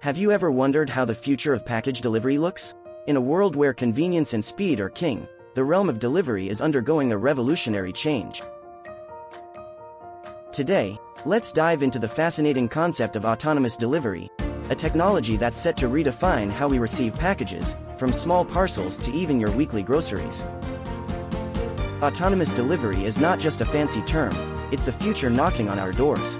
Have you ever wondered how the future of package delivery looks? In a world where convenience and speed are king, the realm of delivery is undergoing a revolutionary change. Today, let's dive into the fascinating concept of autonomous delivery, a technology that's set to redefine how we receive packages, from small parcels to even your weekly groceries. Autonomous delivery is not just a fancy term, it's the future knocking on our doors.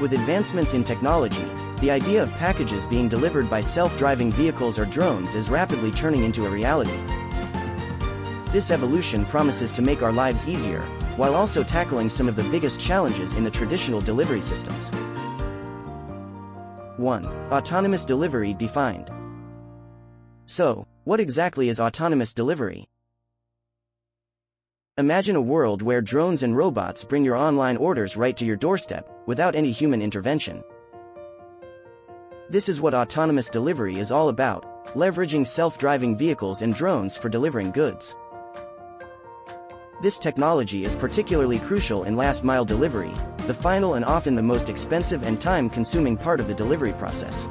With advancements in technology, the idea of packages being delivered by self-driving vehicles or drones is rapidly turning into a reality. This evolution promises to make our lives easier, while also tackling some of the biggest challenges in the traditional delivery systems. 1. Autonomous delivery defined. So, what exactly is autonomous delivery? Imagine a world where drones and robots bring your online orders right to your doorstep, without any human intervention. This is what autonomous delivery is all about, leveraging self-driving vehicles and drones for delivering goods. This technology is particularly crucial in last-mile delivery, the final and often the most expensive and time-consuming part of the delivery process.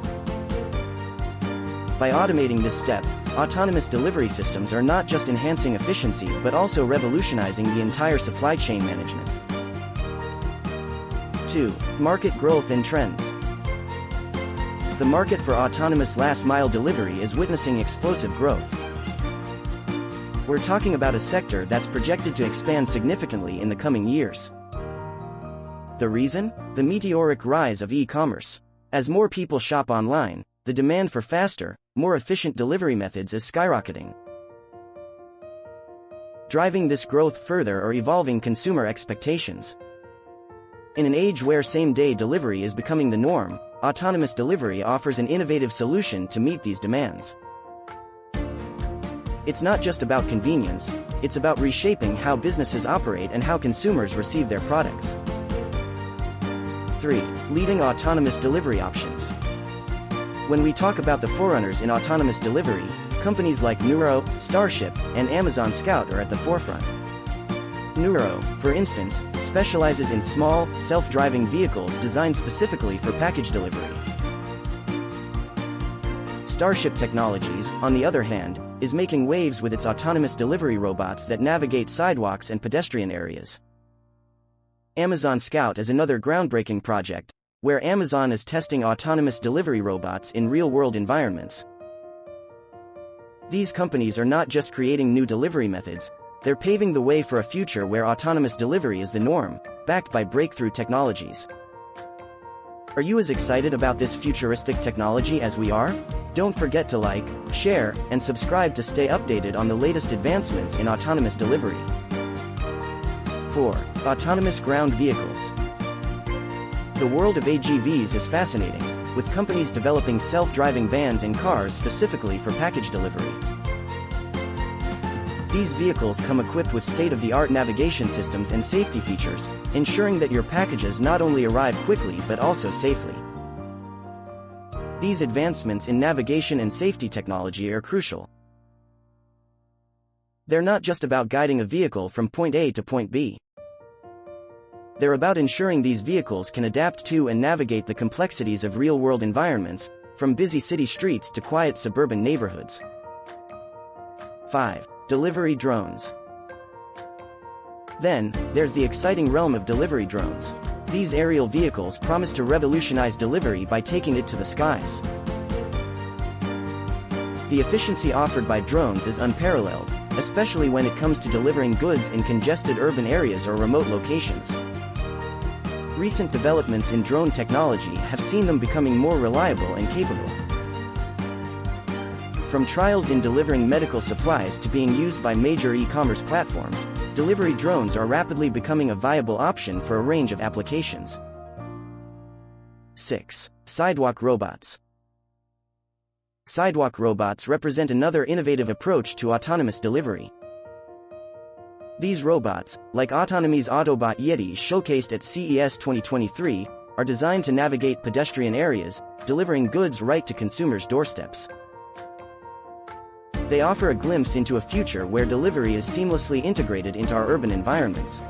By automating this step, autonomous delivery systems are not just enhancing efficiency but also revolutionizing the entire supply chain management. 2. Market growth and trends. The market for autonomous last-mile delivery is witnessing explosive growth. We're talking about a sector that's projected to expand significantly in the coming years. The reason? The meteoric rise of e-commerce. As more people shop online, the demand for faster, more efficient delivery methods is skyrocketing. Driving this growth further are evolving consumer expectations. In an age where same-day delivery is becoming the norm, autonomous delivery offers an innovative solution to meet these demands. It's not just about convenience, it's about reshaping how businesses operate and how consumers receive their products. 3. Leading autonomous delivery options. When we talk about the forerunners in autonomous delivery, companies like Nuro, Starship, and Amazon Scout are at the forefront. Nuro, for instance, specializes in small, self-driving vehicles designed specifically for package delivery. Starship Technologies, on the other hand, is making waves with its autonomous delivery robots that navigate sidewalks and pedestrian areas. Amazon Scout is another groundbreaking project, where Amazon is testing autonomous delivery robots in real-world environments. These companies are not just creating new delivery methods, they're paving the way for a future where autonomous delivery is the norm, backed by breakthrough technologies. Are you as excited about this futuristic technology as we are? Don't forget to like, share, and subscribe to stay updated on the latest advancements in autonomous delivery. 4. Autonomous ground vehicles. The world of AGVs is fascinating, with companies developing self-driving vans and cars specifically for package delivery. These vehicles come equipped with state-of-the-art navigation systems and safety features, ensuring that your packages not only arrive quickly but also safely. These advancements in navigation and safety technology are crucial. They're not just about guiding a vehicle from point A to point B. They're about ensuring these vehicles can adapt to and navigate the complexities of real-world environments, from busy city streets to quiet suburban neighborhoods. 5. Delivery drones. Then, there's the exciting realm of delivery drones. These aerial vehicles promise to revolutionize delivery by taking it to the skies. The efficiency offered by drones is unparalleled, especially when it comes to delivering goods in congested urban areas or remote locations. Recent developments in drone technology have seen them becoming more reliable and capable. From trials in delivering medical supplies to being used by major e-commerce platforms, delivery drones are rapidly becoming a viable option for a range of applications. 6. Sidewalk robots. Sidewalk robots represent another innovative approach to autonomous delivery. These robots, like Autonomy's Autobot Yeti showcased at CES 2023, are designed to navigate pedestrian areas, delivering goods right to consumers' doorsteps. They offer a glimpse into a future where delivery is seamlessly integrated into our urban environments.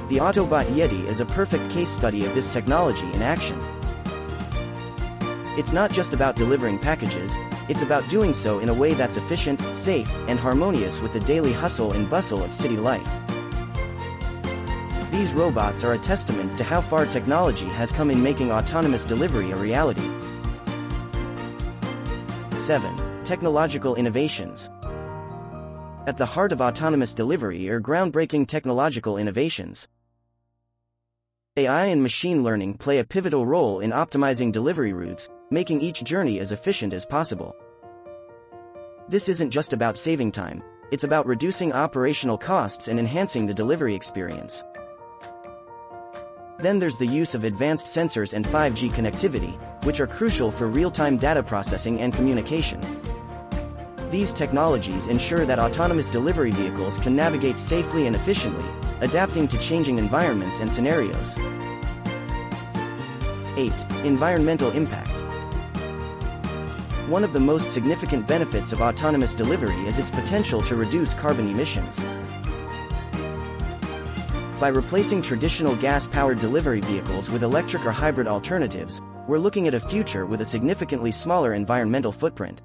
The Autobot Yeti is a perfect case study of this technology in action. It's not just about delivering packages, it's about doing so in a way that's efficient, safe, and harmonious with the daily hustle and bustle of city life. These robots are a testament to how far technology has come in making autonomous delivery a reality. 7. Technological innovations. At the heart of autonomous delivery are groundbreaking technological innovations. AI and machine learning play a pivotal role in optimizing delivery routes, making each journey as efficient as possible. This isn't just about saving time, it's about reducing operational costs and enhancing the delivery experience. Then there's the use of advanced sensors and 5G connectivity, which are crucial for real-time data processing and communication. These technologies ensure that autonomous delivery vehicles can navigate safely and efficiently, adapting to changing environments and scenarios. 8. Environmental impact. One of the most significant benefits of autonomous delivery is its potential to reduce carbon emissions. By replacing traditional gas-powered delivery vehicles with electric or hybrid alternatives, we're looking at a future with a significantly smaller environmental footprint.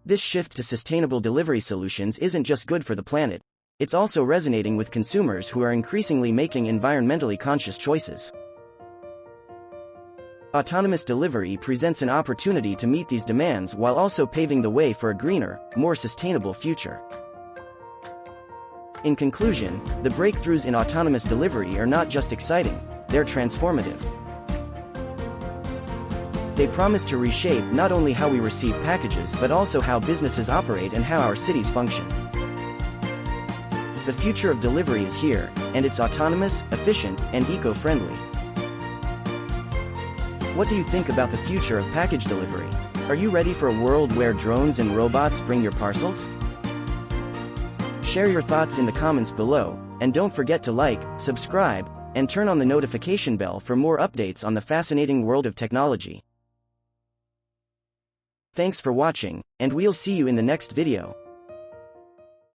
This shift to sustainable delivery solutions isn't just good for the planet, it's also resonating with consumers who are increasingly making environmentally conscious choices. Autonomous delivery presents an opportunity to meet these demands while also paving the way for a greener, more sustainable future. In conclusion, the breakthroughs in autonomous delivery are not just exciting, they're transformative. They promise to reshape not only how we receive packages but also how businesses operate and how our cities function. The future of delivery is here, and it's autonomous, efficient, and eco-friendly. What do you think about the future of package delivery? Are you ready for a world where drones and robots bring your parcels? Share your thoughts in the comments below, and don't forget to like, subscribe, and turn on the notification bell for more updates on the fascinating world of technology. Thanks for watching, and we'll see you in the next video.